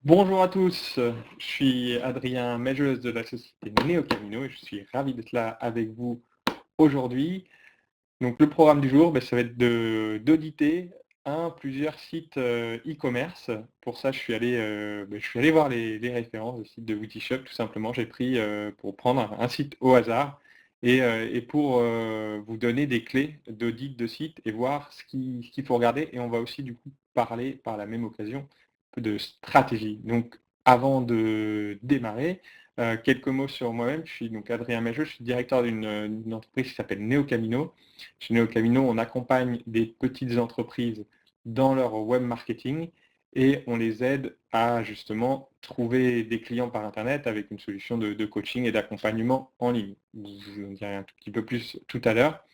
Bonjour à tous, je suis Adrien Mageuse de la société NeoCamino et je suis ravi d'être là avec vous aujourd'hui. Donc le programme du jour, ça va être d'auditer plusieurs sites e-commerce. Pour ça, je suis allé voir les références de sites de Wittyshop tout simplement. J'ai pris pour prendre un site au hasard et pour vous donner des clés d'audit de site et voir ce qu'il faut regarder. Et on va aussi du coup parler par la même occasion un peu de stratégie. Donc avant de démarrer, quelques mots sur moi-même. Je suis donc Adrien Majeux, je suis directeur d'une entreprise qui s'appelle NeoCamino. Chez NeoCamino, on accompagne des petites entreprises dans leur web marketing et on les aide à justement trouver des clients par Internet avec une solution de coaching et d'accompagnement en ligne. Je vous en dirai un tout petit peu plus tout à l'heure.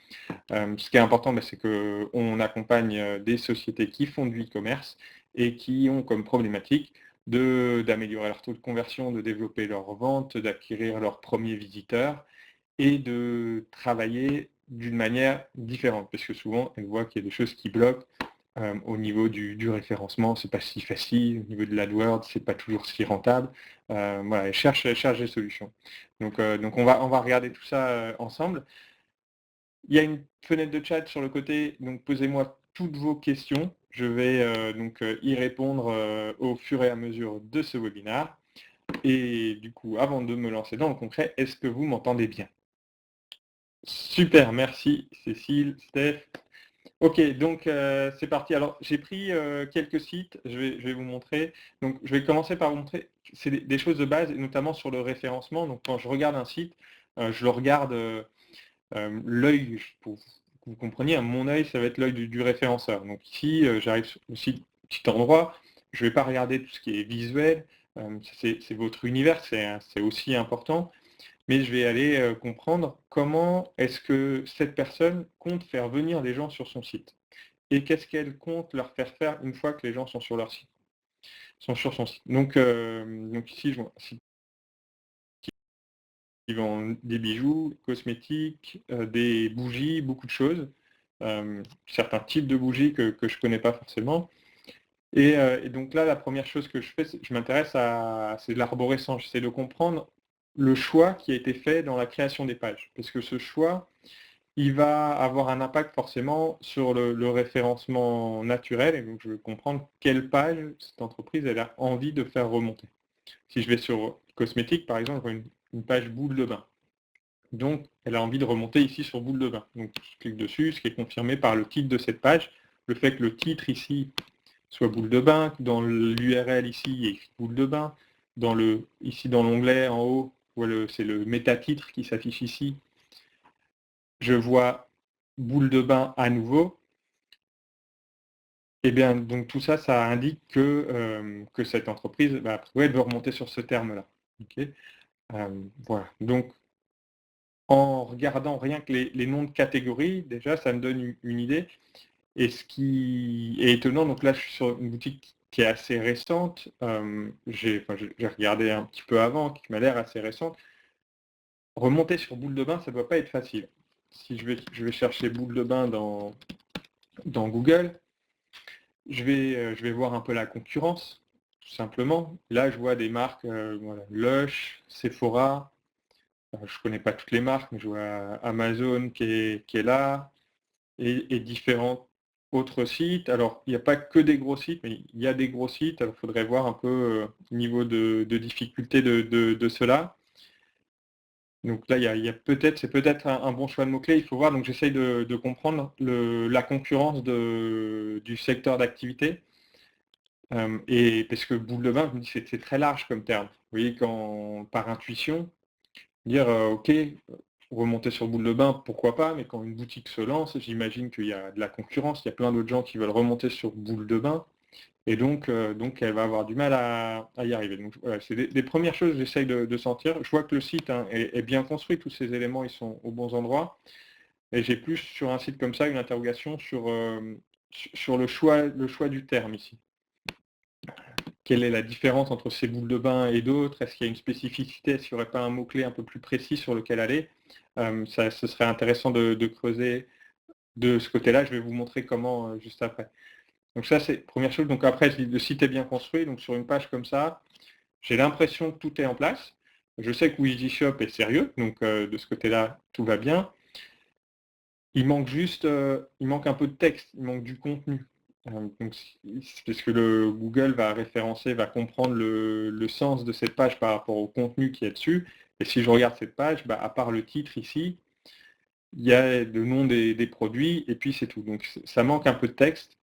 Ce qui est important, c'est qu'on accompagne des sociétés qui font du e-commerce et qui ont comme problématique d'améliorer leur taux de conversion, de développer leurs ventes, d'acquérir leurs premiers visiteurs et de travailler d'une manière différente. Parce que souvent, elles voient qu'il y a des choses qui bloquent au niveau du référencement, c'est pas si facile, au niveau de l'AdWords, c'est pas toujours si rentable. Voilà, elles cherchent des solutions. Donc on va regarder tout ça ensemble. Il y a une fenêtre de chat sur le côté, donc posez-moi toutes vos questions. Je vais y répondre au fur et à mesure de ce webinaire. Et du coup, avant de me lancer dans le concret, est-ce que vous m'entendez bien? Super, merci Cécile, Steph. Ok, donc c'est parti. Alors j'ai pris quelques sites, je vais vous montrer. Donc je vais commencer par vous montrer, c'est des choses de base, et notamment sur le référencement. Donc quand je regarde un site, je le regarde l'œil, pour que vous compreniez, mon œil, ça va être l'œil du référenceur. Donc ici, j'arrive sur le site, petit endroit, je ne vais pas regarder tout ce qui est visuel, c'est votre univers, c'est aussi important, mais je vais aller comprendre comment est-ce que cette personne compte faire venir les gens sur son site. Et qu'est-ce qu'elle compte leur faire faire une fois que les gens sont sur leur site, sont sur son site. Donc ici, je vois un site qui vend des bijoux, cosmétiques, des bougies, beaucoup de choses, certains types de bougies que je ne connais pas forcément. Et donc là, la première chose que je fais, je m'intéresse c'est l'arborescence, j'essaie de comprendre le choix qui a été fait dans la création des pages. Parce que ce choix, il va avoir un impact forcément sur le référencement naturel, et donc je veux comprendre quelle page cette entreprise elle a envie de faire remonter. Si je vais sur cosmétique, par exemple, je vois une page boule de bain. Donc, elle a envie de remonter ici sur boule de bain. Donc, je clique dessus, ce qui est confirmé par le titre de cette page. Le fait que le titre ici soit boule de bain, dans l'URL ici, il y a écrit boule de bain. Ici, dans l'onglet en haut, c'est le métatitre qui s'affiche ici. Je vois boule de bain à nouveau. Et bien, donc tout ça, ça indique que cette entreprise, elle veut remonter sur ce terme-là. Okay, voilà. Donc, en regardant rien que les noms de catégories, déjà, ça me donne une idée. Et ce qui est étonnant, donc là, je suis sur une boutique qui est assez récente. J'ai regardé un petit peu avant, qui m'a l'air assez récente. Remonter sur boule de bain, ça ne doit pas être facile. Si je vais chercher boule de bain dans Google, je vais voir un peu la concurrence, tout simplement. Là, je vois des marques, Lush, Sephora. Je ne connais pas toutes les marques, mais je vois Amazon qui est là, et différents autres sites. Alors, il n'y a pas que des gros sites, mais il y a des gros sites. Alors, il faudrait voir un peu le niveau de difficulté de cela. Donc là, c'est peut-être un bon choix de mots-clés. Il faut voir, donc j'essaye de comprendre la concurrence du secteur d'activité. Et parce que boule de bain, je me dis, c'est très large comme terme. Vous voyez, par intuition, dire, ok, remonter sur boule de bain, pourquoi pas, mais quand une boutique se lance, j'imagine qu'il y a de la concurrence, il y a plein d'autres gens qui veulent remonter sur boule de bain, et donc elle va avoir du mal à y arriver. Donc voilà, c'est des premières choses que j'essaye de sentir. Je vois que le site est bien construit, tous ces éléments ils sont aux bons endroits, et j'ai plus sur un site comme ça une interrogation sur le choix du terme ici. Quelle est la différence entre ces boules de bain et d'autres? Est-ce qu'il y a une spécificité? Est-ce qu'il n'y aurait pas un mot-clé un peu plus précis sur lequel aller? Ce serait intéressant de creuser de ce côté-là. Je vais vous montrer comment juste après. Donc ça, c'est première chose. Donc après, je dis, le site est bien construit. Donc sur une page comme ça, j'ai l'impression que tout est en place. Je sais que WeezyShop est sérieux, donc de ce côté-là, tout va bien. Il manque juste, il manque un peu de texte, il manque du contenu. Donc, parce que le Google va référencer, va comprendre le sens de cette page par rapport au contenu qui est dessus. Et si je regarde cette page, bah, à part le titre ici, il y a le nom des produits et puis c'est tout. Donc ça manque un peu de texte.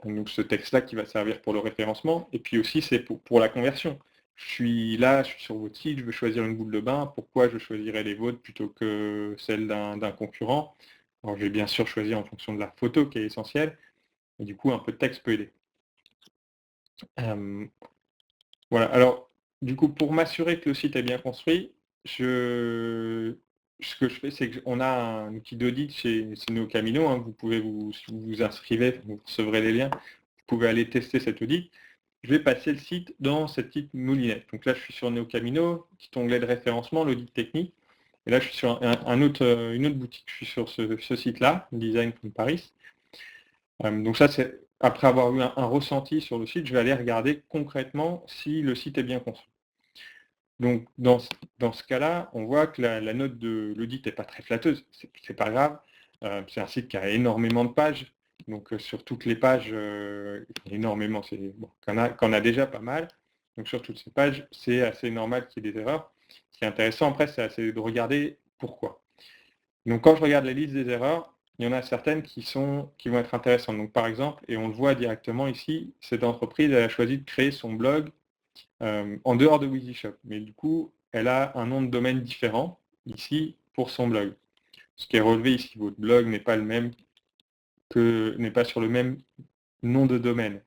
Donc ce texte-là qui va servir pour le référencement. Et puis aussi c'est pour la conversion. Je suis là, je suis sur votre site, je veux choisir une boule de bain. Pourquoi je choisirais les vôtres plutôt que celle d'un concurrent? Alors je vais bien sûr choisir en fonction de la photo qui est essentielle. Et du coup, un peu de texte peut aider. Voilà. Alors, du coup, pour m'assurer que le site est bien construit, ce que je fais, c'est qu'on a un outil d'audit chez NeoCamino. Hein. Vous pouvez si vous vous inscrivez, vous recevrez les liens. Vous pouvez aller tester cet audit. Je vais passer le site dans cette petite moulinette. Donc là, je suis sur NeoCamino, petit onglet de référencement, l'audit technique. Et là, je suis sur une autre boutique. Je suis sur ce site-là, Design from Paris. Donc ça, c'est après avoir eu un ressenti sur le site, je vais aller regarder concrètement si le site est bien construit. Donc dans ce cas-là, on voit que la note de l'audit n'est pas très flatteuse, c'est pas grave. C'est un site qui a énormément de pages, donc sur toutes les pages, énormément, qu'on a déjà pas mal. Donc sur toutes ces pages, c'est assez normal qu'il y ait des erreurs. Ce qui est intéressant après, c'est de regarder pourquoi. Donc quand je regarde la liste des erreurs, il y en a certaines qui vont être intéressantes. Donc par exemple, et on le voit directement ici, cette entreprise elle a choisi de créer son blog en dehors de WeezyShop. Mais du coup, elle a un nom de domaine différent ici pour son blog. Ce qui est relevé ici, votre blog n'est pas sur le même nom de domaine.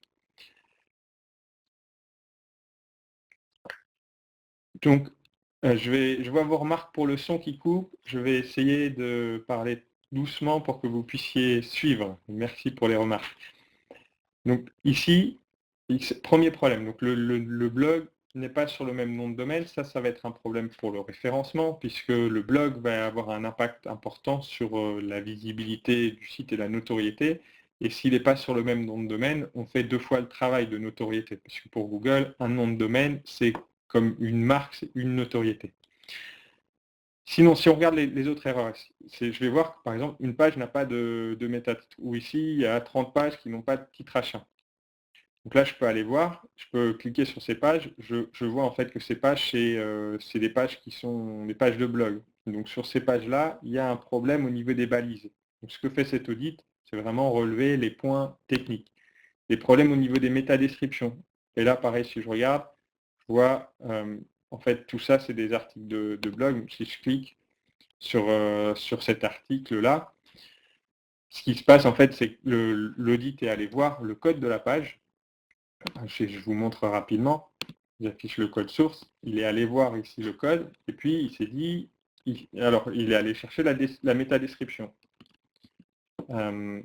Donc je vois vos remarques pour le son qui coupe. Je vais essayer de parler doucement pour que vous puissiez suivre. Merci pour les remarques. Donc ici, premier problème, donc le blog n'est pas sur le même nom de domaine, ça va être un problème pour le référencement, puisque le blog va avoir un impact important sur la visibilité du site et la notoriété, et s'il n'est pas sur le même nom de domaine, on fait 2 fois le travail de notoriété, parce que pour Google, un nom de domaine, c'est comme une marque, c'est une notoriété. Sinon, si on regarde les autres erreurs, je vais voir que par exemple, une page n'a pas de métatitre, ou ici, il y a 30 pages qui n'ont pas de titre achat. Donc là, je peux aller voir, je peux cliquer sur ces pages, je vois en fait que ces pages, c'est des pages qui sont des pages de blog. Donc sur ces pages-là, il y a un problème au niveau des balises. Donc ce que fait cet audit, c'est vraiment relever les points techniques. Les problèmes au niveau des métadescriptions. Et là, pareil, si je regarde, je vois, en fait, tout ça, c'est des articles de blog. Si je clique sur cet article-là, ce qui se passe, en fait, c'est que l'audit est allé voir le code de la page. Je vous montre rapidement. J'affiche le code source. Il est allé voir ici le code et puis il s'est dit, il est allé chercher la métadescription. Voilà,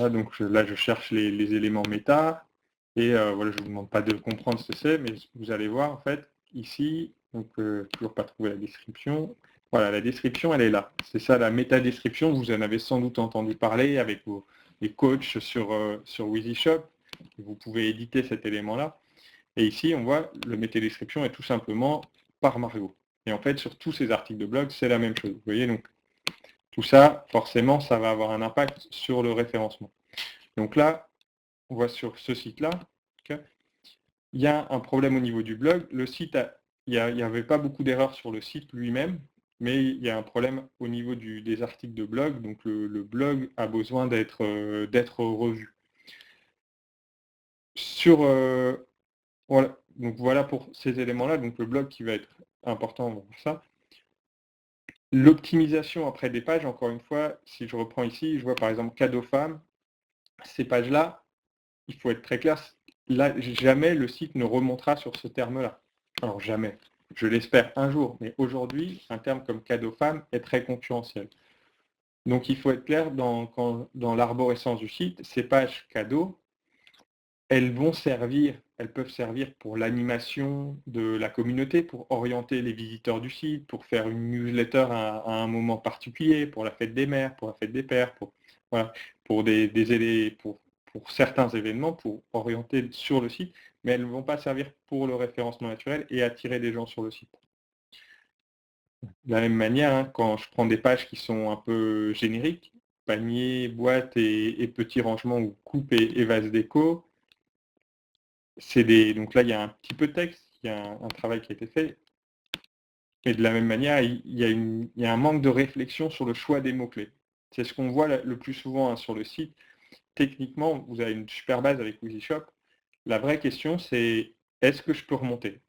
donc là je cherche les éléments méta et voilà, je ne vous demande pas de comprendre ce que c'est, mais vous allez voir en fait ici, donc toujours pas trouvé la description. Voilà, la description elle est là. C'est ça la métadescription. Vous en avez sans doute entendu parler avec les coachs sur WeezyShop. Vous pouvez éditer cet élément-là. Et ici, on voit le métadescription est tout simplement par Margot. Et en fait, sur tous ces articles de blog, c'est la même chose. Vous voyez, donc tout ça, forcément, ça va avoir un impact sur le référencement. Donc là, on voit sur ce site-là, il y a un problème au niveau du blog. Le site, il n'y avait pas beaucoup d'erreurs sur le site lui-même, mais il y a un problème au niveau des articles de blog. Donc le blog a besoin d'être revu. Voilà. Donc voilà pour ces éléments-là. Donc le blog qui va être important pour ça. L'optimisation après des pages, encore une fois, si je reprends ici, je vois par exemple cadeau femme. Ces pages-là, il faut être très clair, là, jamais le site ne remontera sur ce terme-là. Alors jamais. Je l'espère un jour, mais aujourd'hui, un terme comme cadeau femme est très concurrentiel. Donc il faut être clair dans l'arborescence du site, ces pages cadeaux, elles peuvent servir pour l'animation de la communauté, pour orienter les visiteurs du site, pour faire une newsletter à un moment particulier, pour la fête des mères, pour la fête des pères, pour pour certains événements, pour orienter sur le site, mais elles ne vont pas servir pour le référencement naturel et attirer des gens sur le site. De la même manière, hein, quand je prends des pages qui sont un peu génériques, panier, boîte et petits rangements ou coupe et vase déco, donc là, il y a un petit peu de texte, il y a un travail qui a été fait. Et de la même manière, il y a un manque de réflexion sur le choix des mots-clés. C'est ce qu'on voit le plus souvent, hein, sur le site. Techniquement, vous avez une super base avec WYSIWYSHOP. La vraie question, c'est est-ce que je peux remonter?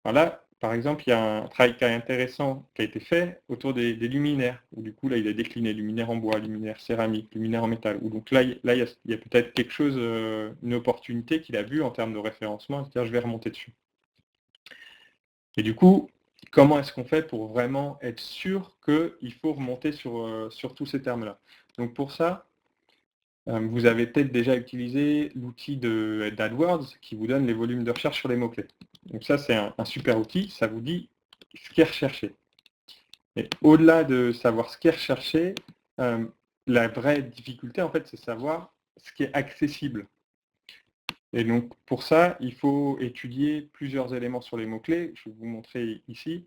Alors là, par exemple, il y a un travail qui est intéressant qui a été fait autour des luminaires. Où du coup, là, il a décliné luminaire en bois, luminaire céramique, luminaire en métal. Donc là, il y a peut-être quelque chose, une opportunité qu'il a vue en termes de référencement, c'est-à-dire je vais remonter dessus. Et du coup, comment est-ce qu'on fait pour vraiment être sûr qu'il faut remonter sur tous ces termes-là? Donc pour ça, vous avez peut-être déjà utilisé l'outil d'AdWords qui vous donne les volumes de recherche sur les mots-clés. Donc ça, c'est un super outil, ça vous dit ce qui est recherché. Et au-delà de savoir ce qui est recherché, la vraie difficulté, en fait, c'est savoir ce qui est accessible. Et donc, pour ça, il faut étudier plusieurs éléments sur les mots-clés. Je vais vous montrer ici.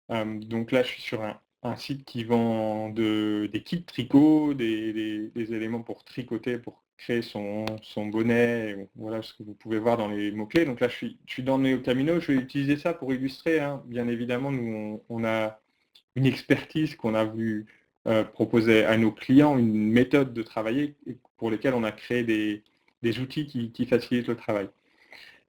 Donc là, je suis sur un site qui vend des kits tricot, des éléments pour tricoter, pour créer son bonnet. Voilà ce que vous pouvez voir dans les mots-clés. Donc là, je suis dans Neo Camino. Je vais utiliser ça pour illustrer, hein. Bien évidemment, nous, on a une expertise qu'on a voulu proposer à nos clients, une méthode de travailler pour lesquelles on a créé des outils qui facilitent le travail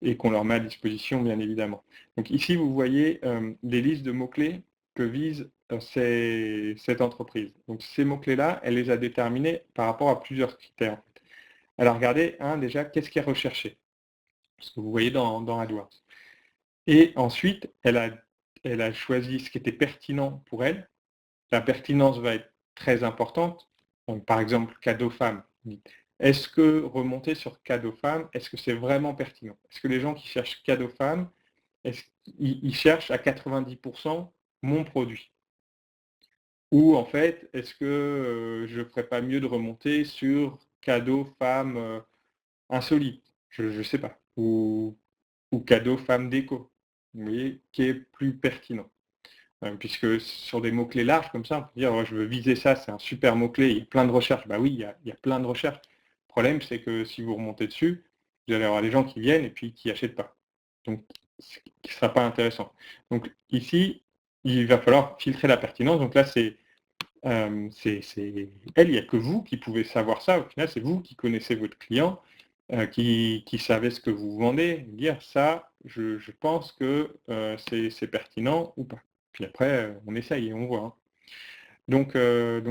et qu'on leur met à disposition, bien évidemment. Donc ici, vous voyez des listes de mots-clés que vise cette entreprise. Donc ces mots-clés-là, elle les a déterminés par rapport à plusieurs critères. Elle a regardé, déjà, qu'est-ce qui est recherché, ce que vous voyez dans AdWords. Et ensuite, elle a choisi ce qui était pertinent pour elle. La pertinence va être très importante. Donc, par exemple, cadeau femme. Est-ce que remonter sur cadeau femme, est-ce que c'est vraiment pertinent? Est-ce que les gens qui cherchent cadeau femme, est-ce qu'ils cherchent à 90% mon produit? Ou en fait, est-ce que je ne ferais pas mieux de remonter sur cadeau femme insolite? Je ne sais pas. Ou cadeau femme déco. Vous voyez, qui est plus pertinent. Puisque sur des mots-clés larges comme ça, on peut dire, je veux viser ça, c'est un super mot-clé, il y a plein de recherches. Bah oui, il y a plein de recherches. Le problème, c'est que si vous remontez dessus, vous allez avoir des gens qui viennent et puis qui n'achètent pas. Donc, ce ne sera pas intéressant. Donc ici, il va falloir filtrer la pertinence. Donc là, elle, il n'y a que vous qui pouvez savoir ça. Au final, c'est vous qui connaissez votre client, qui savez ce que vous vendez, dire ça, je pense que c'est pertinent ou pas. Puis après, on essaye et on voit, hein. Donc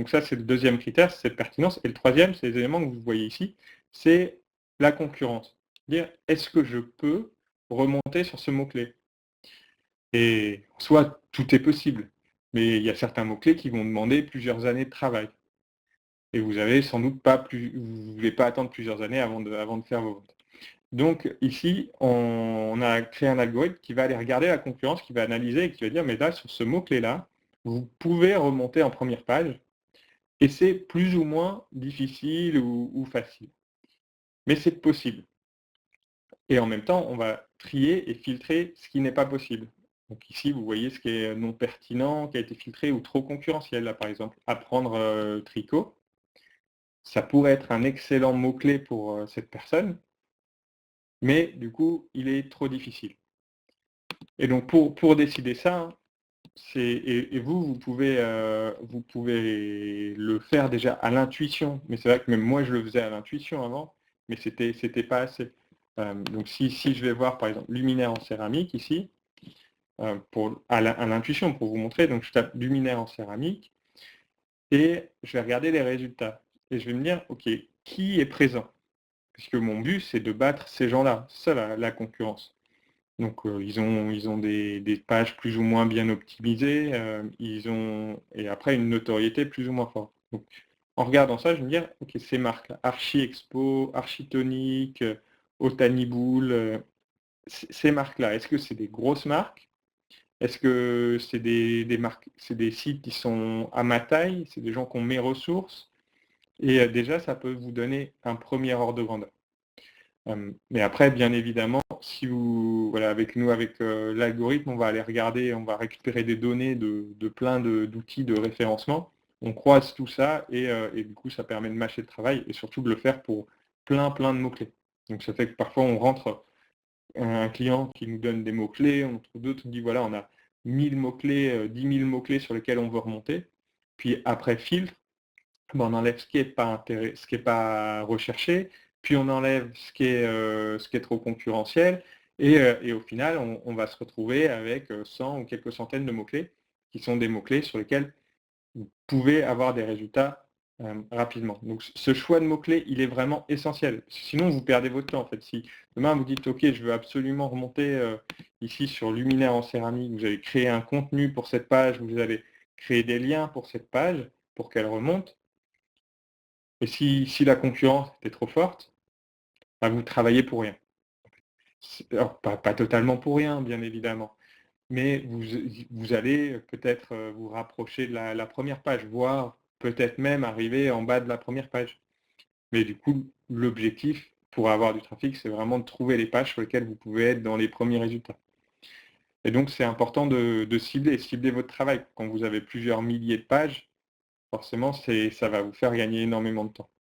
ça, c'est le deuxième critère, c'est cette pertinence. Et le troisième, c'est les éléments que vous voyez ici, c'est la concurrence. Dire, est-ce que je peux remonter sur ce mot-clé? Et en soi, tout est possible. Mais il y a certains mots-clés qui vont demander plusieurs années de travail. Et vous avez sans doute vous ne voulez pas attendre plusieurs années avant de faire vos ventes. Donc ici, on a créé un algorithme qui va aller regarder la concurrence, qui va analyser et qui va dire, mais là, sur ce mot-clé-là, vous pouvez remonter en première page, et c'est plus ou moins difficile ou facile. Mais c'est possible. Et en même temps, on va trier et filtrer ce qui n'est pas possible. Donc ici, vous voyez ce qui est non pertinent, qui a été filtré ou trop concurrentiel. Là, par exemple, apprendre tricot. Ça pourrait être un excellent mot-clé pour cette personne, mais du coup, il est trop difficile. Et donc, pour décider ça, hein, et vous pouvez le faire déjà à l'intuition, mais c'est vrai que même moi, je le faisais à l'intuition avant, mais c'était pas assez. Donc, si je vais voir, par exemple, luminaire en céramique, ici, à l'intuition, pour vous montrer, donc je tape luminaire en céramique, et je vais regarder les résultats. Et je vais me dire, OK, qui est présent? Puisque mon but, c'est de battre ces gens-là. C'est ça la concurrence. Donc ils ont des pages plus ou moins bien optimisées, et après une notoriété plus ou moins forte. Donc en regardant ça, je vais me dire, ok, ces marques-là, Archie Expo, Architonic, Otaniboul, ces marques-là, est-ce que c'est des grosses marques? Est-ce que c'est des marques, c'est des sites qui sont à ma taille? C'est des gens qui ont mes ressources? Et déjà, ça peut vous donner un premier ordre de grandeur. Mais après, bien évidemment, si vous, voilà, avec nous, avec l'algorithme, on va aller regarder, on va récupérer des données de plein d'outils de référencement. On croise tout ça et du coup, ça permet de mâcher le travail et surtout de le faire pour plein de mots-clés. Donc ça fait que parfois, on rentre un client qui nous donne des mots-clés, on trouve d'autres, on dit voilà, on a 1000 mots-clés, 10 000 mots-clés sur lesquels on veut remonter. Puis après filtre, on enlève ce qui n'est pas recherché, puis on enlève ce qui est trop concurrentiel, et au final, on va se retrouver avec 100 ou quelques centaines de mots-clés, qui sont des mots-clés sur lesquels vous pouvez avoir des résultats rapidement. Donc ce choix de mots-clés, il est vraiment essentiel. Sinon, vous perdez votre temps. En fait. Si demain, vous dites, OK, je veux absolument remonter ici sur luminaire en céramique, vous allez créer un contenu pour cette page, vous allez créer des liens pour cette page, pour qu'elle remonte. Et si la concurrence était trop forte, bah, vous travaillez pour rien. Alors, pas totalement pour rien, bien évidemment, mais vous allez peut-être vous rapprocher de la première page, voire peut-être même arriver en bas de la première page. Mais du coup, l'objectif pour avoir du trafic, c'est vraiment de trouver les pages sur lesquelles vous pouvez être dans les premiers résultats. Et donc, c'est important de cibler votre travail. Quand vous avez plusieurs milliers de pages, forcément, ça va vous faire gagner énormément de temps.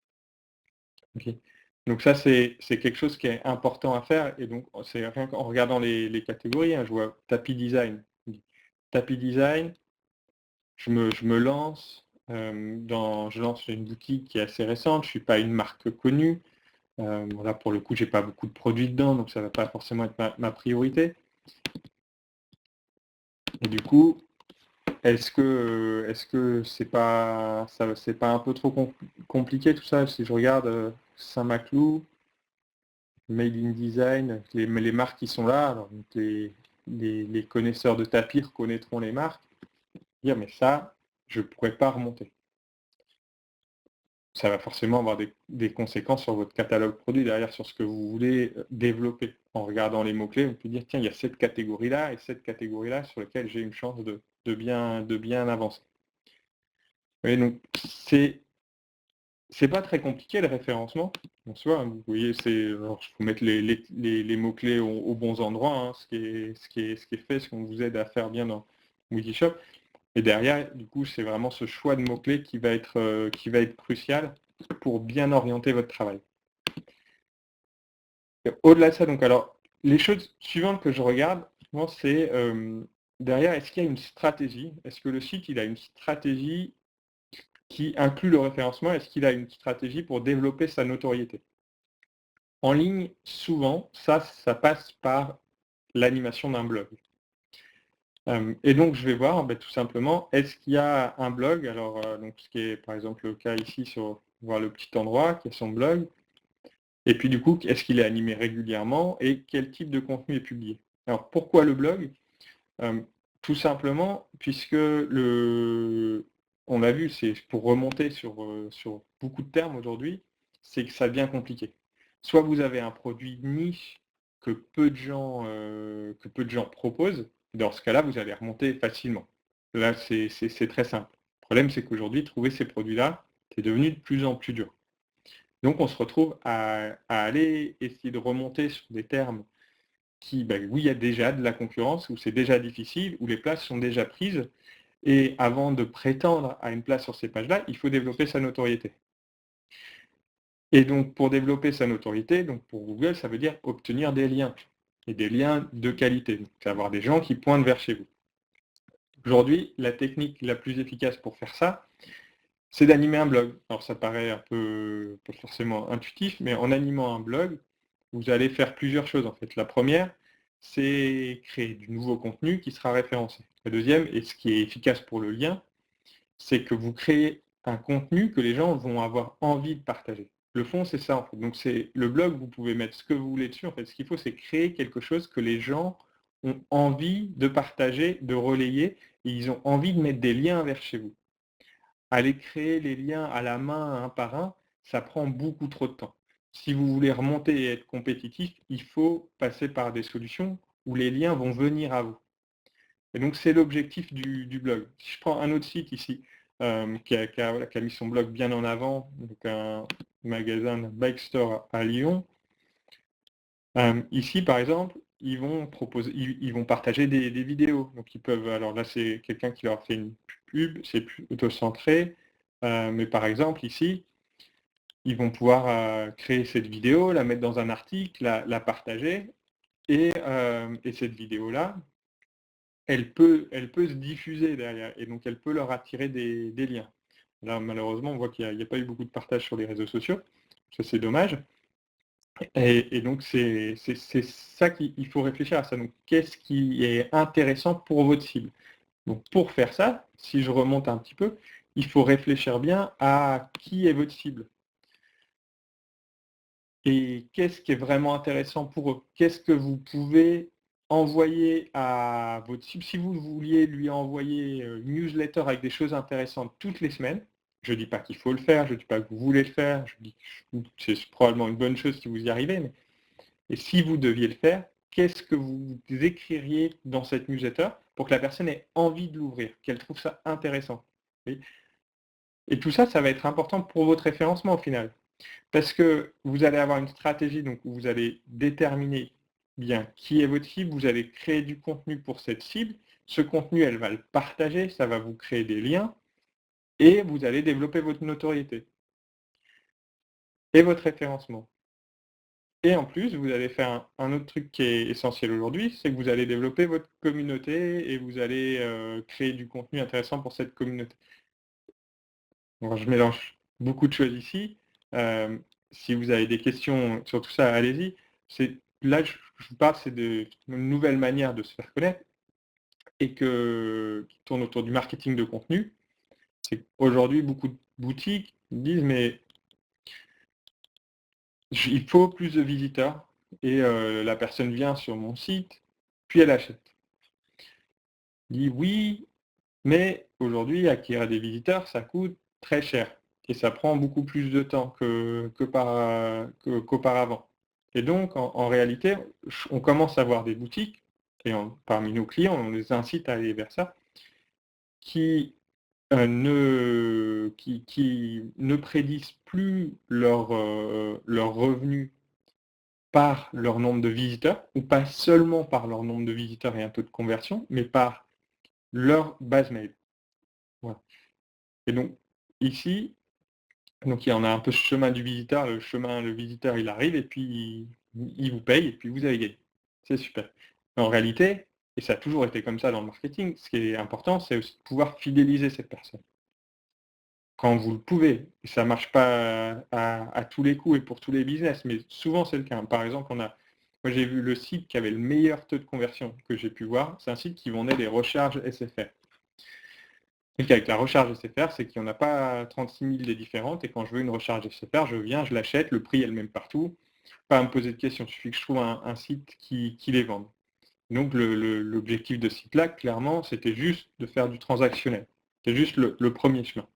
OK. Donc ça, c'est quelque chose qui est important à faire et donc c'est rien qu'en regardant les catégories, hein, je vois tapis design. Tapis design, je me lance, je lance une boutique qui est assez récente, je ne suis pas une marque connue. Là, pour le coup, j'ai pas beaucoup de produits dedans, donc ça ne va pas forcément être ma priorité. Et du coup, est-ce que c'est pas un peu trop compliqué tout ça? Si je regarde Saint-Maclou, Made in Design, les marques qui sont là, alors, les connaisseurs de tapis reconnaîtront les marques, dire mais ça, je ne pourrais pas remonter. Ça va forcément avoir des conséquences sur votre catalogue produit derrière, sur ce que vous voulez développer. En regardant les mots-clés, on peut dire tiens, il y a cette catégorie-là et cette catégorie-là sur laquelle j'ai une chance de bien avancer. Et donc, c'est pas très compliqué le référencement en soi. Vous voyez, je faut mettre les mots-clés aux bons endroits, hein, ce qui est fait, ce qu'on vous aide à faire bien dans Wikishop. Et derrière, du coup, c'est vraiment ce choix de mots-clés qui va être crucial pour bien orienter votre travail. Et au-delà de ça, donc alors, les choses suivantes que je regarde, c'est derrière, est-ce qu'il y a une stratégie? Est-ce que le site il a une stratégie qui inclut le référencement? Est-ce qu'il a une stratégie pour développer sa notoriété? En ligne, souvent, ça passe par l'animation d'un blog. Et donc, je vais voir tout simplement, est-ce qu'il y a un blog? Alors, donc, ce qui est par exemple le cas ici, sur voir le petit endroit qui est son blog. Et puis du coup, est-ce qu'il est animé régulièrement et quel type de contenu est publié? Alors, pourquoi le blog? Tout simplement, puisque on l'a vu, c'est pour remonter sur beaucoup de termes aujourd'hui, c'est que ça devient compliqué. Soit vous avez un produit niche que peu de gens proposent, dans ce cas-là, vous allez remonter facilement. Là, c'est très simple. Le problème, c'est qu'aujourd'hui, trouver ces produits-là, c'est devenu de plus en plus dur. Donc, on se retrouve à aller essayer de remonter sur des termes où il y a déjà de la concurrence, où c'est déjà difficile, où les places sont déjà prises, et avant de prétendre à une place sur ces pages-là, il faut développer sa notoriété. Et donc, pour développer sa notoriété, donc pour Google, ça veut dire obtenir des liens, et des liens de qualité, donc avoir des gens qui pointent vers chez vous. Aujourd'hui, la technique la plus efficace pour faire ça, c'est d'animer un blog. Alors ça paraît un peu pas forcément intuitif, mais en animant un blog, vous allez faire plusieurs choses en fait. La première, c'est créer du nouveau contenu qui sera référencé. La deuxième, et ce qui est efficace pour le lien, c'est que vous créez un contenu que les gens vont avoir envie de partager. Le fond, c'est ça en fait. Donc c'est le blog, vous pouvez mettre ce que vous voulez dessus. En fait, ce qu'il faut, c'est créer quelque chose que les gens ont envie de partager, de relayer, et ils ont envie de mettre des liens vers chez vous. Aller créer les liens à la main, un par un, ça prend beaucoup trop de temps. Si vous voulez remonter et être compétitif, il faut passer par des solutions où les liens vont venir à vous. Et donc, c'est l'objectif du blog. Si je prends un autre site ici, qui a mis son blog bien en avant, donc un magasin, un bike store à Lyon. Ici, par exemple, ils vont partager des vidéos. Donc ils peuvent, alors là, c'est quelqu'un qui leur a fait une pub, c'est plutôt centré. Mais par exemple, ici, ils vont pouvoir créer cette vidéo, la mettre dans un article, la partager. Et cette vidéo-là, elle peut se diffuser derrière. Et donc, elle peut leur attirer des liens. Là, malheureusement, on voit qu'il n'y a pas eu beaucoup de partage sur les réseaux sociaux. Ça, c'est dommage. Et donc, c'est ça qu'il faut réfléchir à ça. Donc, qu'est-ce qui est intéressant pour votre cible? Donc, pour faire ça, si je remonte un petit peu, il faut réfléchir bien à qui est votre cible. Et qu'est-ce qui est vraiment intéressant pour eux? Qu'est-ce que vous pouvez envoyer à votre cible? Si vous vouliez lui envoyer une newsletter avec des choses intéressantes toutes les semaines, je ne dis pas qu'il faut le faire, je ne dis pas que vous voulez le faire, je dis que c'est probablement une bonne chose si vous y arrivez, mais et si vous deviez le faire, qu'est-ce que vous écririez dans cette newsletter pour que la personne ait envie de l'ouvrir, qu'elle trouve ça intéressant? Et tout ça, ça va être important pour votre référencement au final. Parce que vous allez avoir une stratégie donc, où vous allez déterminer bien qui est votre cible, vous allez créer du contenu pour cette cible, ce contenu, elle va le partager, ça va vous créer des liens, et vous allez développer votre notoriété et votre référencement. Et en plus, vous allez faire un autre truc qui est essentiel aujourd'hui, c'est que vous allez développer votre communauté et vous allez créer du contenu intéressant pour cette communauté. Alors, je mélange beaucoup de choses ici. Si vous avez des questions sur tout ça, allez-y. Là, je vous parle, c'est d'une nouvelle manière de se faire connaître et qui tourne autour du marketing de contenu. C'est qu'aujourd'hui, beaucoup de boutiques disent, mais il faut plus de visiteurs et la personne vient sur mon site, puis elle achète. Dit oui, mais aujourd'hui, acquérir des visiteurs, ça coûte très cher et ça prend beaucoup plus de temps qu'auparavant. Et donc, en réalité, on commence à voir des boutiques, et parmi nos clients, on les incite à aller vers ça, qui ne prédisent plus leur revenus par leur nombre de visiteurs, ou pas seulement par leur nombre de visiteurs et un taux de conversion, mais par leur base mail. Voilà. Et donc, ici, donc il y en a un peu ce chemin du visiteur, le visiteur il arrive et puis il vous paye et puis vous avez gagné. C'est super. Mais en réalité, et ça a toujours été comme ça dans le marketing, ce qui est important, c'est aussi de pouvoir fidéliser cette personne. Quand vous le pouvez, et ça ne marche pas à tous les coups et pour tous les business, mais souvent c'est le cas. Par exemple, moi j'ai vu le site qui avait le meilleur taux de conversion que j'ai pu voir, c'est un site qui vendait des recharges SFR. Et avec la recharge SFR, c'est qu'il n'y en a pas 36 000 des différentes, et quand je veux une recharge SFR, je viens, je l'achète, le prix est le même partout, pas à me poser de questions, il suffit que je trouve un site qui les vende. Donc l'objectif de ce site-là, clairement, c'était juste de faire du transactionnel. C'est juste le premier chemin.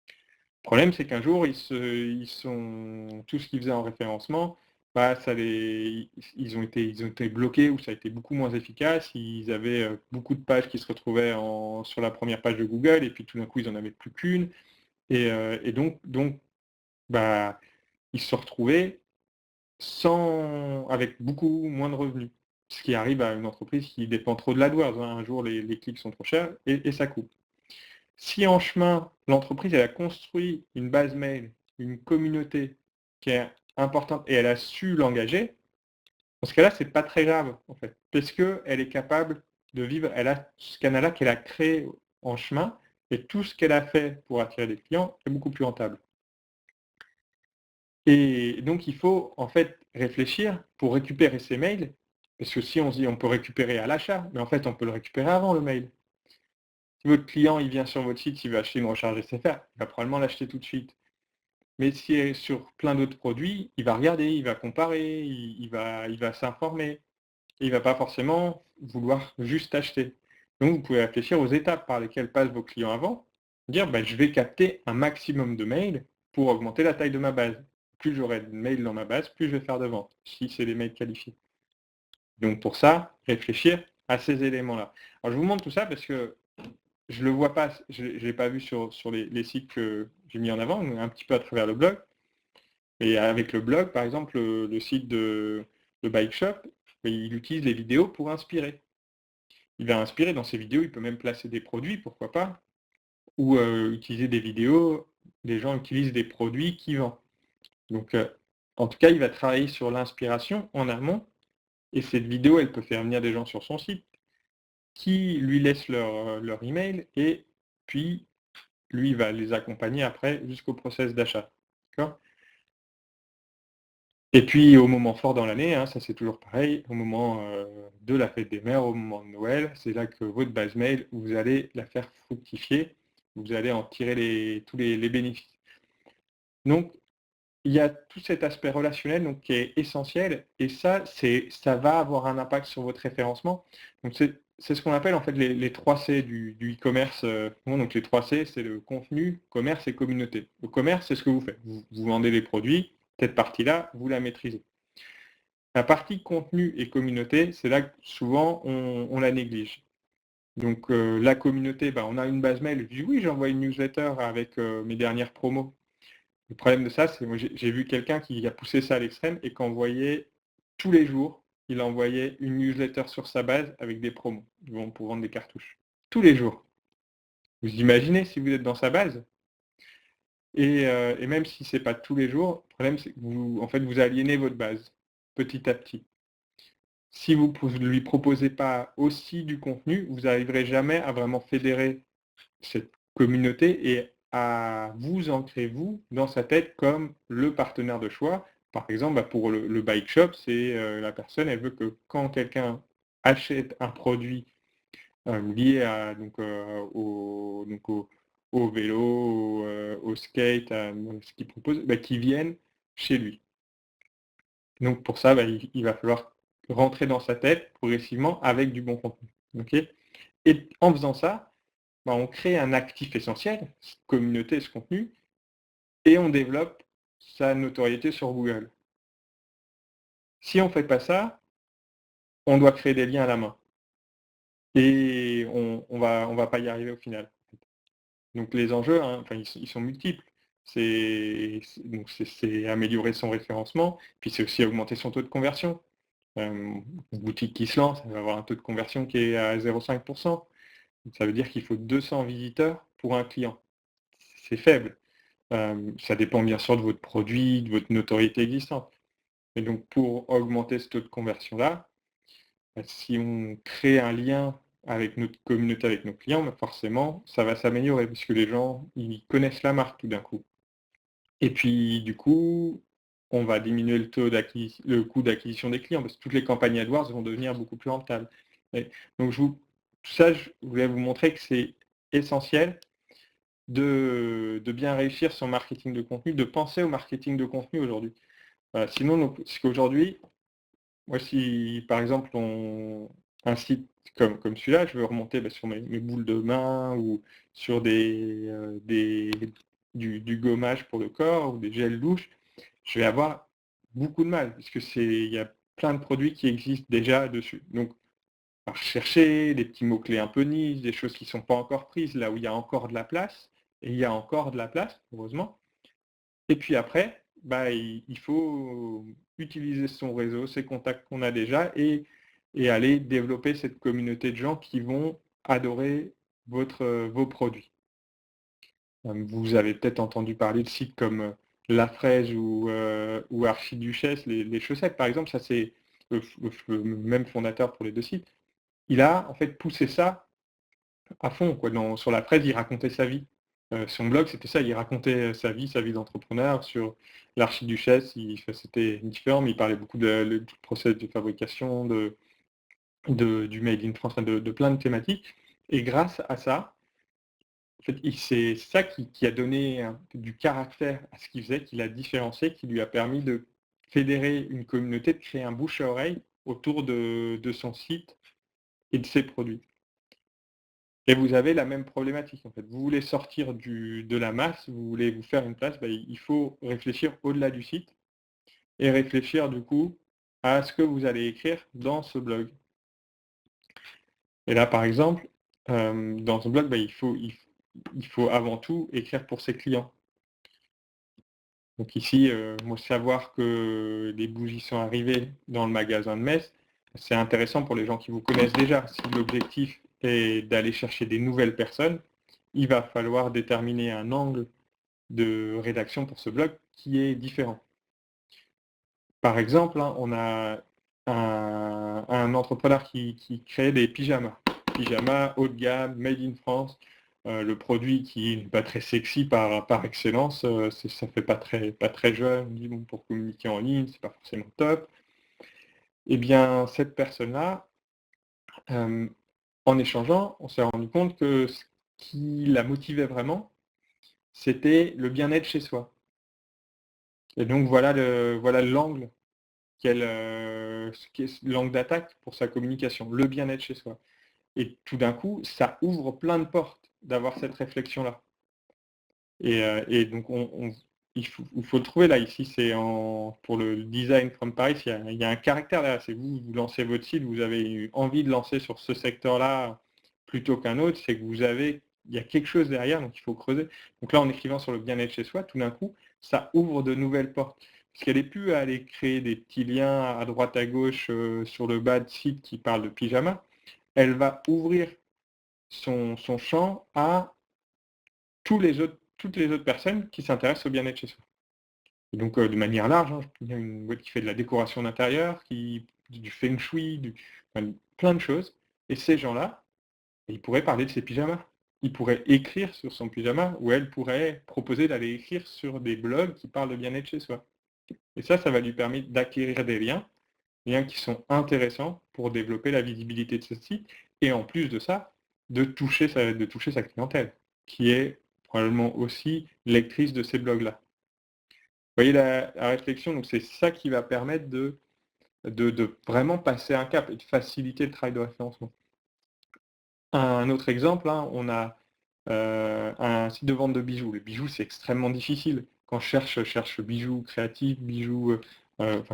Le problème, c'est qu'un jour, tout ce qu'ils faisaient en référencement, bah, ils ont été bloqués ou ça a été beaucoup moins efficace. Ils avaient beaucoup de pages qui se retrouvaient sur la première page de Google et puis tout d'un coup, ils n'en avaient plus qu'une. Et donc bah, ils se retrouvaient avec beaucoup moins de revenus. Ce qui arrive à une entreprise qui dépend trop de l'AdWords. Un jour, les clics sont trop chers et ça coupe. Si en chemin, l'entreprise elle a construit une base mail, une communauté qui est importante et elle a su l'engager, dans ce cas-là, c'est pas très grave en fait, parce qu'elle est capable de vivre, elle a ce canal-là qu'elle a créé en chemin et tout ce qu'elle a fait pour attirer des clients est beaucoup plus rentable. Et donc il faut en fait réfléchir pour récupérer ces mails, parce que si on se dit on peut récupérer à l'achat, mais en fait on peut le récupérer avant le mail. Si votre client il vient sur votre site, il veut acheter une recharge SFR, il va probablement l'acheter tout de suite. Mais si est sur plein d'autres produits, il va regarder, il va comparer, il va s'informer. Et il ne va pas forcément vouloir juste acheter. Donc vous pouvez réfléchir aux étapes par lesquelles passent vos clients avant. Dire je vais capter un maximum de mails pour augmenter la taille de ma base. Plus j'aurai de mails dans ma base, plus je vais faire de ventes, si c'est des mails qualifiés. Donc pour ça, réfléchir à ces éléments-là. Alors je vous montre tout ça parce que je le vois pas, je l'ai pas vu sur les sites que j'ai mis en avant, mais un petit peu à travers le blog. Et avec le blog, par exemple, le site de Bike Shop, il utilise les vidéos pour inspirer. Il va inspirer dans ses vidéos, il peut même placer des produits, pourquoi pas, ou utiliser des vidéos, les gens utilisent des produits qu'il vend. Donc, en tout cas, il va travailler sur l'inspiration en amont, et cette vidéo, elle peut faire venir des gens sur son site qui lui laissent leur email, et puis lui, il va les accompagner après jusqu'au process d'achat. D'accord ? Et puis au moment fort dans l'année, hein, ça c'est toujours pareil, au moment de la fête des mères, au moment de Noël, c'est là que votre base mail, vous allez la faire fructifier, vous allez en tirer tous les bénéfices. Donc il y a tout cet aspect relationnel donc, qui est essentiel, et ça va avoir un impact sur votre référencement. Donc c'est ce qu'on appelle en fait les 3 C du e-commerce. Donc les 3 C, c'est le contenu, commerce et communauté. Le commerce, c'est ce que vous faites. Vous vendez des produits, cette partie-là, vous la maîtrisez. La partie contenu et communauté, c'est là que souvent on la néglige. Donc la communauté, on a une base mail, je dis oui, j'envoie une newsletter avec mes dernières promos. Le problème de ça, c'est moi j'ai vu quelqu'un qui a poussé ça à l'extrême et qu'envoyait tous les jours, il envoyait une newsletter sur sa base avec des promos pour vendre des cartouches. Tous les jours. Vous imaginez si vous êtes dans sa base, et même si ce n'est pas tous les jours, le problème c'est que vous aliénez votre base petit à petit. Si vous ne lui proposez pas aussi du contenu, vous n'arriverez jamais à vraiment fédérer cette communauté et à vous ancrer, vous, dans sa tête comme le partenaire de choix. Par exemple, pour le bike shop, c'est la personne, elle veut que quand quelqu'un achète un produit lié au vélo, au skate, à ce qu'il propose, qu'il vienne chez lui. Donc pour ça, il va falloir rentrer dans sa tête progressivement avec du bon contenu. Okay, et en faisant ça, on crée un actif essentiel, cette communauté, ce contenu, et on développe sa notoriété sur Google. Si on ne fait pas ça, on doit créer des liens à la main. Et on va pas y arriver au final. Donc les enjeux, hein, ils sont multiples. C'est améliorer son référencement, puis c'est aussi augmenter son taux de conversion. Une boutique qui se lance, elle va avoir un taux de conversion qui est à 0,5%. Ça veut dire qu'il faut 200 visiteurs pour un client. C'est faible. Ça dépend bien sûr de votre produit, de votre notoriété existante. Et donc pour augmenter ce taux de conversion-là, si on crée un lien avec notre communauté, avec nos clients, forcément, ça va s'améliorer puisque les gens, ils connaissent la marque tout d'un coup. Et puis, du coup, on va diminuer le coût d'acquisition des clients parce que toutes les campagnes AdWords vont devenir beaucoup plus rentables. Donc, tout ça, je voulais vous montrer que c'est essentiel de bien réussir son marketing de contenu, de penser au marketing de contenu aujourd'hui. Sinon, parce qu'aujourd'hui, moi, si par exemple un site comme celui-là, je veux remonter sur mes boules de main ou sur du gommage pour le corps ou des gels douche, je vais avoir beaucoup de mal parce que il y a plein de produits qui existent déjà dessus. Donc, par chercher des petits mots-clés un peu niches, des choses qui ne sont pas encore prises, là où il y a encore de la place, et il y a encore de la place, heureusement. Et puis après, il faut utiliser son réseau, ses contacts qu'on a déjà, et aller développer cette communauté de gens qui vont adorer vos produits. Vous avez peut-être entendu parler de sites comme La Fraise ou Archiduchesse, les chaussettes par exemple, ça c'est le même fondateur pour les deux sites. Il a en fait poussé ça à fond. Sur La Fraise, il racontait sa vie. Son blog, c'était ça, il racontait sa vie d'entrepreneur. Sur l'Archiduchesse, c'était différent, mais il parlait beaucoup du process de fabrication, du Made in France, de plein de thématiques. Et grâce à ça, en fait, c'est ça qui a donné du caractère à ce qu'il faisait, qui l'a différencié, qui lui a permis de fédérer une communauté, de créer un bouche à oreille autour de son site et de ses produits. Et vous avez la même problématique en fait. Vous voulez sortir de la masse, vous voulez vous faire une place, il faut réfléchir au-delà du site et réfléchir du coup à ce que vous allez écrire dans ce blog. Et là par exemple, dans ce blog, il faut avant tout écrire pour ses clients. Donc ici, moi, savoir que les bougies sont arrivées dans le magasin de Metz, c'est intéressant pour les gens qui vous connaissent déjà. Si l'objectif est d'aller chercher des nouvelles personnes, il va falloir déterminer un angle de rédaction pour ce blog qui est différent. Par exemple, on a un entrepreneur qui crée des pyjamas. Pyjamas haut de gamme, made in France. Le produit qui n'est pas très sexy par excellence, ça fait pas très jeune. On dit, bon, pour communiquer en ligne, c'est pas forcément top. Eh bien, cette personne-là, en échangeant, on s'est rendu compte que ce qui la motivait vraiment, c'était le bien-être chez soi. Et donc voilà l'angle l'angle d'attaque pour sa communication, le bien-être chez soi. Et tout d'un coup, ça ouvre plein de portes d'avoir cette réflexion-là. Et donc, il faut le trouver là. Ici, c'est pour le design from Paris, il y a un caractère là. C'est vous lancez votre site, vous avez eu envie de lancer sur ce secteur-là plutôt qu'un autre, c'est que il y a quelque chose derrière, donc il faut creuser. Donc là, en écrivant sur le bien-être chez soi, tout d'un coup, ça ouvre de nouvelles portes. Parce qu'elle n'est plus à aller créer des petits liens à droite à gauche sur le bas de site qui parle de pyjama. Elle va ouvrir son champ à toutes les autres personnes qui s'intéressent au bien-être chez soi. Et donc de manière large, il y a une boîte qui fait de la décoration d'intérieur, du feng shui, plein de choses. Et ces gens-là, ils pourraient parler de ses pyjamas. Ils pourraient écrire sur son pyjama, ou elle pourrait proposer d'aller écrire sur des blogs qui parlent de bien-être chez soi. Et ça va lui permettre d'acquérir des liens qui sont intéressants pour développer la visibilité de ce site, et en plus de ça, de toucher sa clientèle, qui est probablement aussi lectrice de ces blogs-là. Vous voyez la réflexion, donc c'est ça qui va permettre de vraiment passer un cap et de faciliter le travail de référencement. Un autre exemple, on a un site de vente de bijoux. Les bijoux, c'est extrêmement difficile. Quand je cherche bijoux créatifs, bijoux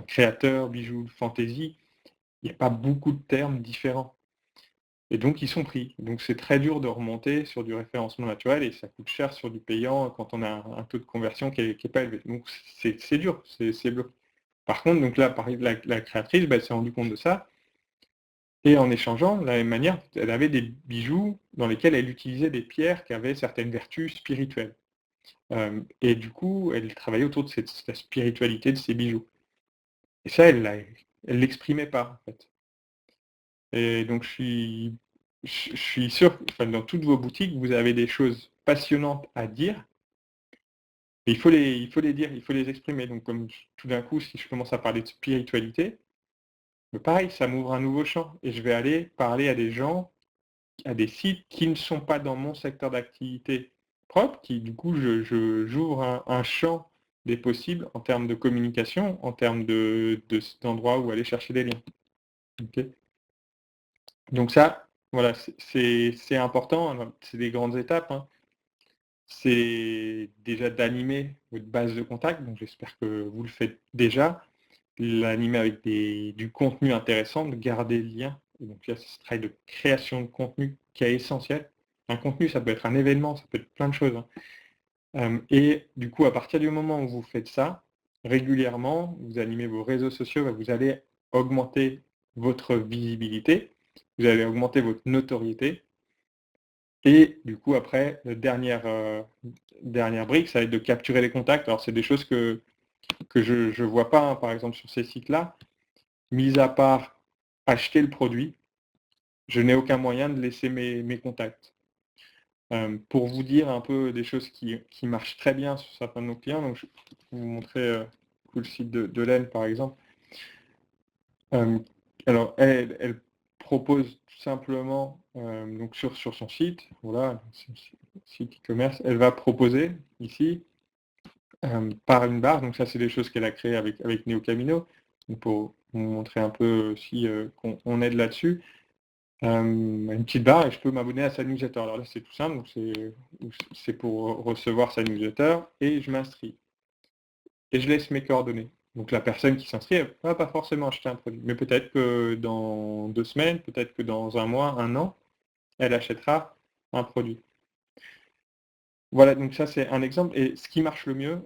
créateurs, bijoux fantaisie, il n'y a pas beaucoup de termes différents. Et donc, ils sont pris. Donc, c'est très dur de remonter sur du référencement naturel et ça coûte cher sur du payant quand on a un taux de conversion qui est pas élevé. Donc, c'est dur, c'est bloqué. Par contre, donc là, la créatrice, elle s'est rendue compte de ça. Et en échangeant, de la même manière, elle avait des bijoux dans lesquels elle utilisait des pierres qui avaient certaines vertus spirituelles. Et du coup, elle travaillait autour de la spiritualité de ces bijoux. Et ça, elle l'exprimait pas, en fait. Et donc, je suis sûr que dans toutes vos boutiques, vous avez des choses passionnantes à dire. Et il faut les dire, il faut les exprimer. Donc, comme tout d'un coup, si je commence à parler de spiritualité, pareil, ça m'ouvre un nouveau champ. Et je vais aller parler à des gens, à des sites qui ne sont pas dans mon secteur d'activité propre, qui du coup, j'ouvre un champ des possibles en termes de communication, en termes d'endroits où aller chercher des liens. Okay. Donc ça, voilà, c'est important, c'est des grandes étapes. C'est déjà d'animer votre base de contact, donc j'espère que vous le faites déjà, l'animer avec du contenu intéressant, de garder le lien. Et donc là, c'est ce travail de création de contenu qui est essentiel. Un contenu, ça peut être un événement, ça peut être plein de choses. Et du coup, à partir du moment où vous faites ça, régulièrement, vous animez vos réseaux sociaux, vous allez augmenter votre visibilité, vous allez augmenter votre notoriété. Et du coup, après, la dernière brique, ça va être de capturer les contacts. Alors, c'est des choses que je ne vois pas, par exemple, sur ces sites-là. Mis à part acheter le produit, je n'ai aucun moyen de laisser mes contacts. Pour vous dire un peu des choses qui marchent très bien sur certains de nos clients, donc je vais vous montrer le site de Laine, par exemple. Alors, elle propose tout simplement, donc sur son site, voilà, site e-commerce, elle va proposer ici, par une barre, donc ça c'est des choses qu'elle a créées avec NeoCamino, pour vous montrer un peu aussi qu'on aide là-dessus. Une petite barre et je peux m'abonner à sa newsletter. Alors là c'est tout simple, c'est pour recevoir sa newsletter et je m'inscris. Et je laisse mes coordonnées. Donc la personne qui s'inscrit, elle ne va pas forcément acheter un produit. Mais peut-être que dans 2 semaines, peut-être que dans un mois, un an, elle achètera un produit. Voilà, donc ça c'est un exemple et ce qui marche le mieux,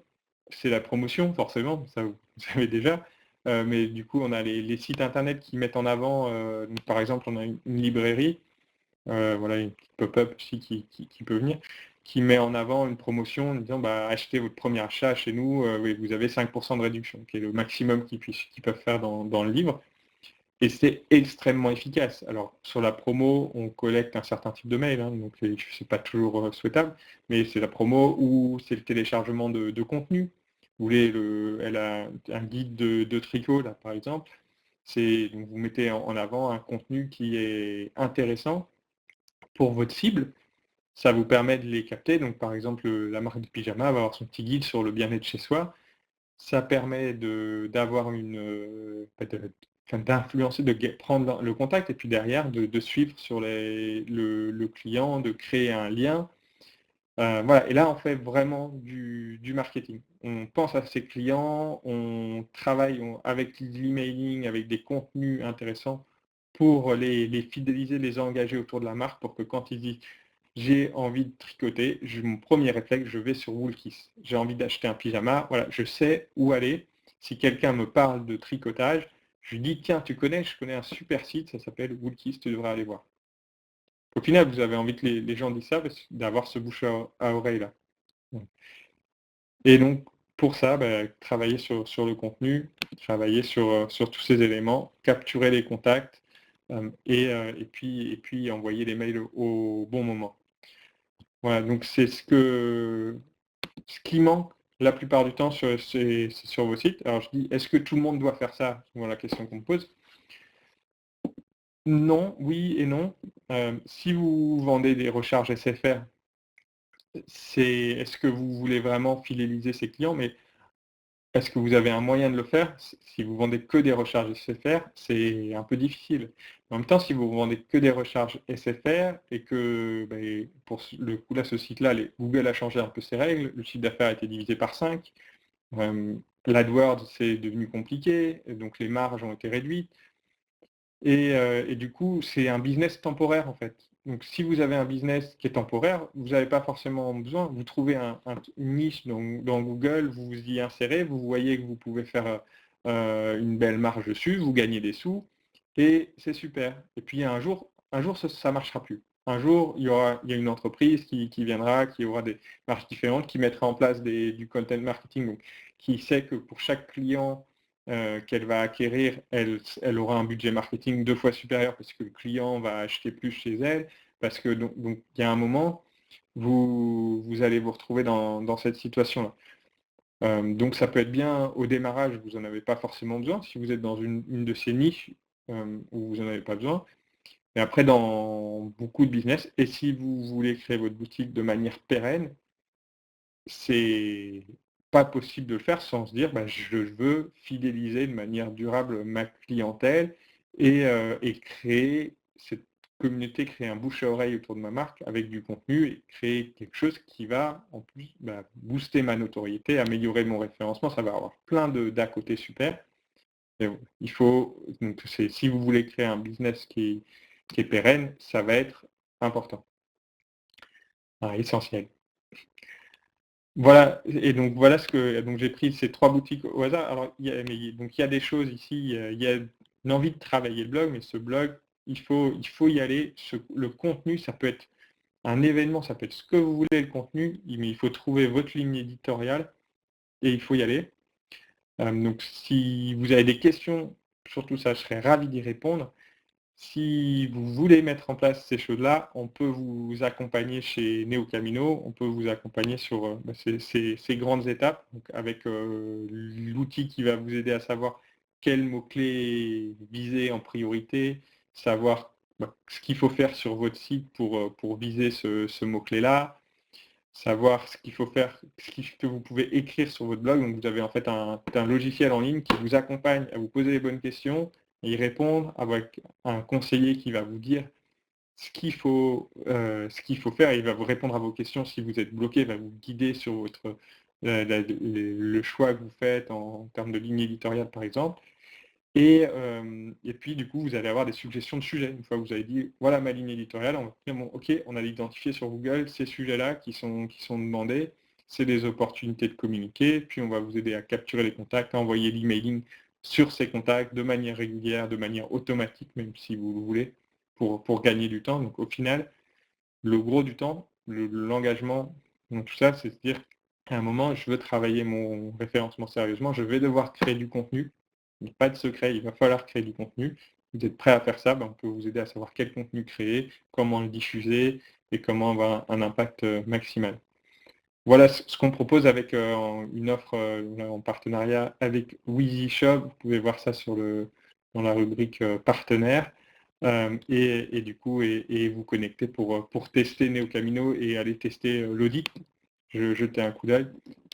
c'est la promotion forcément, ça vous savez déjà, mais du coup on a les sites internet qui mettent en avant, donc par exemple on a une librairie, voilà une petite pop-up aussi qui peut venir, qui met en avant une promotion en disant: «Bah, achetez votre premier achat chez nous, et vous avez 5 de réduction», qui est le maximum qu'ils peuvent faire dans le livre. Et c'est extrêmement efficace. Alors, sur la promo, on collecte un certain type de mail, hein, donc c'est pas toujours souhaitable, mais c'est la promo ou c'est le téléchargement de contenu. Vous voulez elle a un guide de tricot, là, par exemple. Donc vous mettez en avant un contenu qui est intéressant pour votre cible. Ça vous permet de les capter. Donc, par exemple, la marque de pyjama va avoir son petit guide sur le bien-être chez soi. Ça permet d'avoir d'influencer, prendre le contact et puis derrière de suivre sur le client, de créer un lien. Voilà, et là on fait vraiment du marketing. On pense à ses clients, on travaille avec l'emailing, avec des contenus intéressants pour les fidéliser, les engager autour de la marque pour que quand ils disent j'ai envie de tricoter, mon premier réflexe, je vais sur Woolkiss. J'ai envie d'acheter un pyjama, voilà, je sais où aller. Si quelqu'un me parle de tricotage, je lui dis tiens, je connais un super site, ça s'appelle Woolkiss, tu devrais aller voir. Au final, vous avez envie que les gens disent ça, d'avoir ce bouche à oreille là. Et donc, pour ça, travailler sur le contenu, travailler sur tous ces éléments, capturer les contacts, et puis envoyer les mails au bon moment. Voilà, donc c'est ce qui manque la plupart du temps c'est sur vos sites. Alors je dis, est-ce que tout le monde doit faire ça? C'est souvent la question qu'on me pose. Non, oui et non. Si vous vendez des recharges SFR, est-ce que vous voulez vraiment fidéliser ces clients? Mais est-ce que vous avez un moyen de le faire? Si vous vendez que des recharges SFR, c'est un peu difficile. En même temps, si vous vendez que des recharges SFR et que, pour le coup là, ce site-là, Google a changé un peu ses règles, le chiffre d'affaires a été divisé par 5, l'AdWords, c'est devenu compliqué, donc les marges ont été réduites. Et du coup, c'est un business temporaire en fait. Donc si vous avez un business qui est temporaire, vous n'avez pas forcément besoin. Vous trouvez une niche dans Google, vous vous y insérez, vous voyez que vous pouvez faire une belle marge dessus, vous gagnez des sous, et c'est super. Et puis un jour ça ne marchera plus. Un jour, il y a une entreprise qui viendra, qui aura des marges différentes, qui mettra en place du content marketing, donc qui sait que pour chaque client qu'elle va acquérir, elle aura un budget marketing 2 fois supérieur parce que le client va acheter plus chez elle, parce que donc il y a un moment, vous allez vous retrouver dans cette situation-là. Donc ça peut être bien au démarrage, vous n'en avez pas forcément besoin, si vous êtes dans une de ces niches où vous n'en avez pas besoin. Mais après, dans beaucoup de business, et si vous voulez créer votre boutique de manière pérenne, c'est pas possible de le faire sans se dire: «Je veux fidéliser de manière durable ma clientèle et créer cette communauté, créer un bouche à oreille autour de ma marque avec du contenu et créer quelque chose qui va en plus, booster ma notoriété, améliorer mon référencement». Ça va avoir plein d'à côté super. Et bon, si vous voulez créer un business qui est pérenne, ça va être important, essentiel. Voilà, et donc voilà donc j'ai pris ces 3 boutiques au hasard. Alors il y a des choses ici, il y a une envie de travailler le blog, mais ce blog, il faut y aller. Le contenu, ça peut être un événement, ça peut être ce que vous voulez le contenu, mais il faut trouver votre ligne éditoriale et il faut y aller. Donc si vous avez des questions sur tout ça, je serais ravi d'y répondre. Si vous voulez mettre en place ces choses-là, on peut vous accompagner chez NeoCamino, on peut vous accompagner sur ces grandes étapes, donc avec l'outil qui va vous aider à savoir quels mots-clés viser en priorité, savoir ce qu'il faut faire sur votre site pour viser ce mot-clé-là, savoir ce qu'il faut faire, que vous pouvez écrire sur votre blog. Donc vous avez en fait un logiciel en ligne qui vous accompagne à vous poser les bonnes questions et y répondre avec un conseiller qui va vous dire ce qu'il faut faire et il va vous répondre à vos questions. Si vous êtes bloqué, il va vous guider sur le choix que vous faites en termes de ligne éditoriale par exemple. Et puis du coup, vous allez avoir des suggestions de sujets. Une fois que vous avez dit: «Voilà ma ligne éditoriale», on va dire: «Bon OK, on a identifié sur Google ces sujets-là qui sont demandés, c'est des opportunités de communiquer», puis on va vous aider à capturer les contacts, à envoyer l'emailing sur ces contacts de manière régulière, de manière automatique, même si vous le voulez, pour gagner du temps. Donc au final, le gros du temps, l'engagement dans tout ça, c'est de se dire qu'à un moment, je veux travailler mon référencement sérieusement, je vais devoir créer du contenu. Il n'y a pas de secret, il va falloir créer du contenu. Vous êtes prêt à faire ça, ben, on peut vous aider à savoir quel contenu créer, comment le diffuser et comment avoir un impact maximal. Voilà ce qu'on propose avec une offre en partenariat avec Wheezy Shop. Vous pouvez voir ça dans la rubrique partenaire. Et du coup, vous connecter pour tester NeoCamino et aller tester l'audit. Jeter un coup d'œil.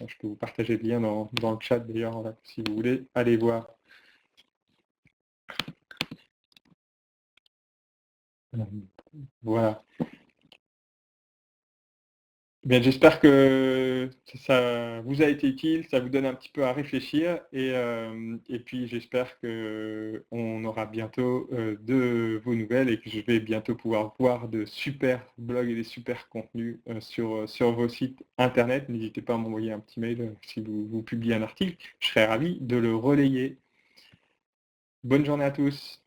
Je peux vous partager le lien dans le chat d'ailleurs, là, si vous voulez. Allez voir. Voilà. Bien, j'espère que ça vous a été utile, ça vous donne un petit peu à réfléchir et puis j'espère qu'on aura bientôt de vos nouvelles et que je vais bientôt pouvoir voir de super blogs et des super contenus sur vos sites internet. N'hésitez pas à m'envoyer un petit mail si vous publiez un article, je serai ravi de le relayer. Bonne journée à tous.